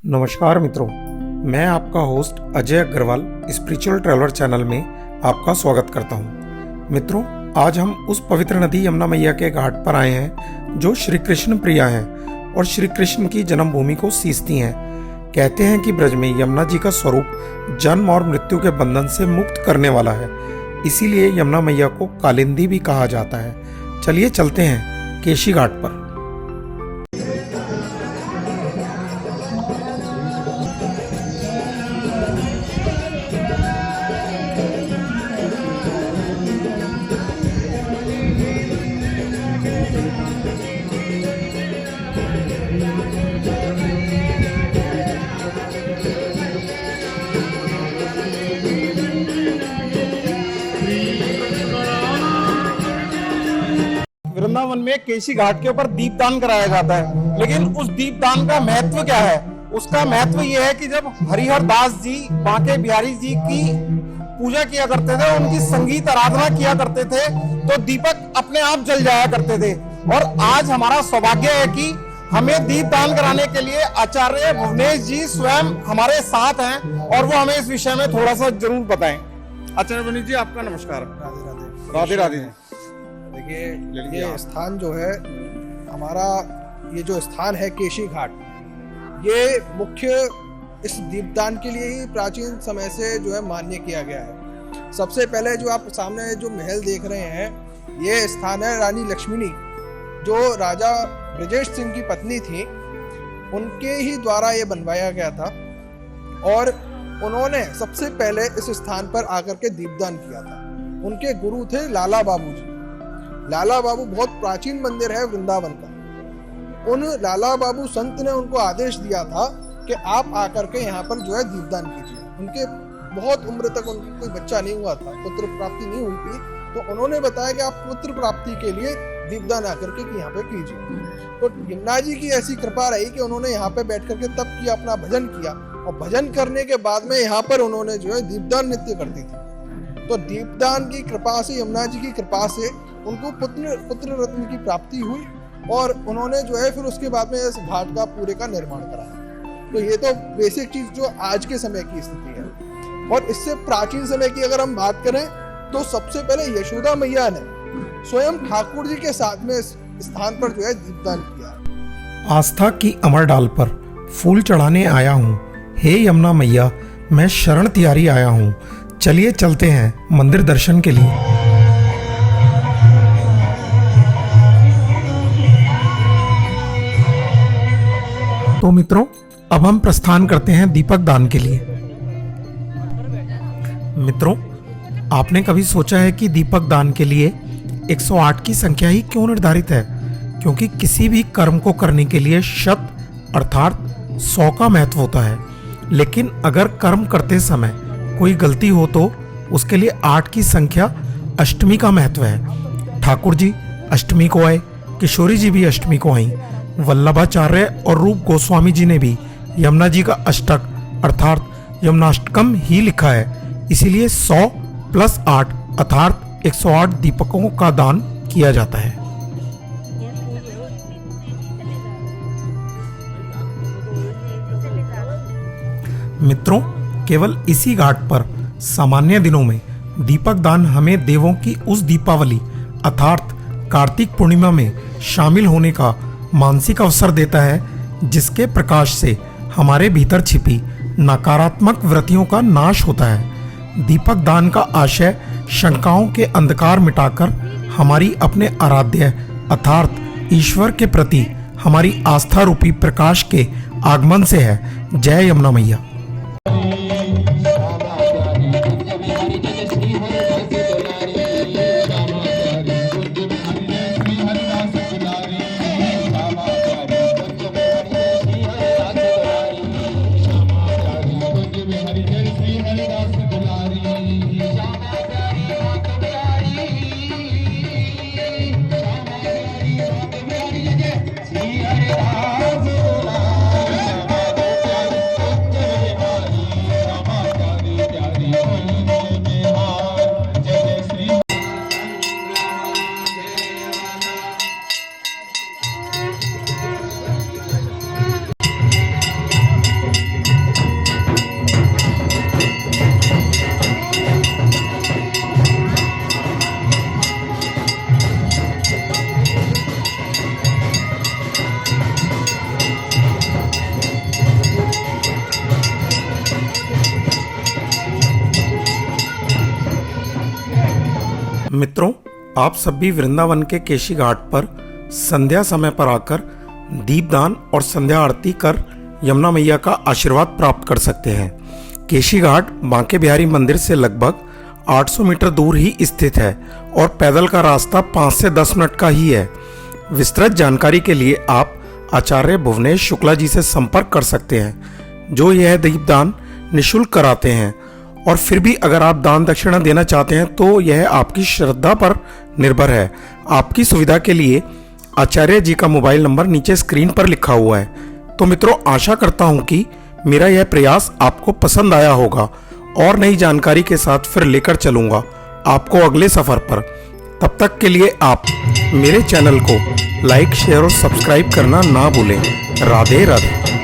नमस्कार मित्रों, मैं आपका host Ajay Agarwal spiritual traveller channel में आपका स्वागत करता हूं। मित्रों, आज हम उस पवित्र नदी यमुना मैया के घाट पर आए हैं जो श्री कृष्ण प्रिया हैं और श्री कृष्ण की जन्मभूमि को सींचती हैं। कहते हैं कि ब्रज में यमुना जी का स्वरूप जन्म और मृत्यु के बंधन से मुक्त करने वाला है, इसीलिए यमुना मैया को कालिंदी भी कहा जाता है। चलिए चलते हैं केशी घाट पर। वृंदावन में केशी घाट के ऊपर दीपदान कराया जाता है, लेकिन उस दीपदान का महत्व क्या है? उसका महत्व यह है कि जब हरिहर दास जी बांके बिहारी जी की पूजा किया करते थे, उनकी संगीत आराधना किया करते थे, तो दीपक अपने आप जल जाया करते थे। और आज हमारा सौभाग्य है कि हमें दीपदान कराने के लिए आचार्य भुवनेश जी स्वयं हमारे साथ हैं और वो हमें इस विषय में थोड़ा सा जरूर बताएं। आचार्य भुवनेश जी, आपका नमस्कार। राधे राधे। देखिए, ये स्थान जो है हमारा, ये जो स्थान है केशी घाट, ये मुख्य इस दीपदान के लिए ही प्राचीन समय से जो है मान्य किया गया है। सबसे पहले जो आप सामने जो महल देख रहे हैं, ये स्थान है रानी लक्ष्मीनी, जो राजा ब्रजेश सिंह की पत्नी थी, उनके ही द्वारा ये बनवाया गया था। और उन्होंने सबसे पहले इस स्थान पर आकर के दीपदान किया था। उनके गुरु थे लाला बाबू जी। लाला बाबू बहुत प्राचीन मंदिर है वृंदावन का। उन लाला बाबू संत ने उनको आदेश दिया था कि आप आकर के यहाँ पर जो है दीपदान कीजिए। उनके बहुत उम्र तक उनको कोई बच्चा नहीं हुआ था, पुत्र प्राप्ति नहीं हुई थी, तो उन्होंने बताया कि आप पुत्र प्राप्ति के लिए दीपदान आकर के यहाँ पे कीजिए। तो यमुना जी की ऐसी कृपा रही कि उन्होंने यहाँ पे बैठ करके तप किया, अपना भजन किया, और भजन करने के बाद में यहाँ पर उन्होंने जो है दीपदान नृत्य करती थी। तो दीपदान की कृपा से, यमुना जी की कृपा से उनको पुत्र रत्न की प्राप्ति हुई, और उन्होंने जो है फिर उसके बाद में इस घाट का पूरे का निर्माण कराया। तो ये तो बेसिक चीज जो आज के समय की स्थिति है। और इससे प्राचीन समय की अगर हम बात करें तो सबसे पहले यशोदा मैया ने स्वयं ठाकुर जी के साथ में इस स्थान पर जो है दीपदान किया। आस्था की अमर डाल पर फूल चढ़ाने आया हूँ, हे यमुना मैया मैं शरण तिहारी आया हूँ। चलिए चलते हैं मंदिर दर्शन के लिए। तो मित्रों, अब हम प्रस्थान करते हैं दीपक दान के लिए। मित्रों, आपने कभी सोचा है कि दीपक दान के लिए 108 की संख्या ही क्यों निर्धारित है? क्योंकि किसी भी कर्म को करने के लिए शत अर्थात 100 का महत्व होता है, लेकिन अगर कर्म करते समय कोई गलती हो तो उसके लिए 8 की संख्या अष्टमी का महत्व है। ठाकुर जी अष्टमी को आए, किशोरी जी भी अष्टमी को आई, वल्लभाचार्य और रूप गोस्वामी जी ने भी यमुना जी का अष्टक अर्थात यमुनाष्टकम ही लिखा है। इसीलिए 100 + 8 अर्थात 108 दीपकों का दान किया जाता है। मित्रों, केवल इसी घाट पर सामान्य दिनों में दीपक दान हमें देवों की उस दीपावली अर्थात कार्तिक पूर्णिमा में शामिल होने का मानसिक अवसर देता है, जिसके प्रकाश से हमारे भीतर छिपी नकारात्मक वृत्तियों का नाश होता है। दीपक दान का आशय शंकाओं के अंधकार मिटाकर हमारी अपने आराध्य अर्थात ईश्वर के प्रति हमारी आस्था रूपी प्रकाश के आगमन से है। जय यमुना मैया। मित्रों, आप सभी वृंदावन के केशी घाट पर संध्या समय पर आकर दीपदान और संध्या आरती कर यमुना मैया का आशीर्वाद प्राप्त कर सकते हैं। केशी घाट बांके बिहारी मंदिर से लगभग 800 मीटर दूर ही स्थित है और पैदल का रास्ता 5 से 10 मिनट का ही है। विस्तृत जानकारी के लिए आप आचार्य भुवनेश शुक्ला जी से संपर्क कर सकते हैं, जो यह दीपदान निःशुल्क कराते हैं। और फिर भी अगर आप दान दक्षिणा देना चाहते हैं तो यह आपकी श्रद्धा पर निर्भर है। आपकी सुविधा के लिए आचार्य जी का मोबाइल नंबर नीचे स्क्रीन पर लिखा हुआ है। तो मित्रों, आशा करता हूं कि मेरा यह प्रयास आपको पसंद आया होगा और नई जानकारी के साथ फिर लेकर चलूंगा आपको अगले सफर पर। तब तक के लिए आप मेरे चैनल को लाइक, शेयर और सब्सक्राइब करना ना भूलें। राधे राधे।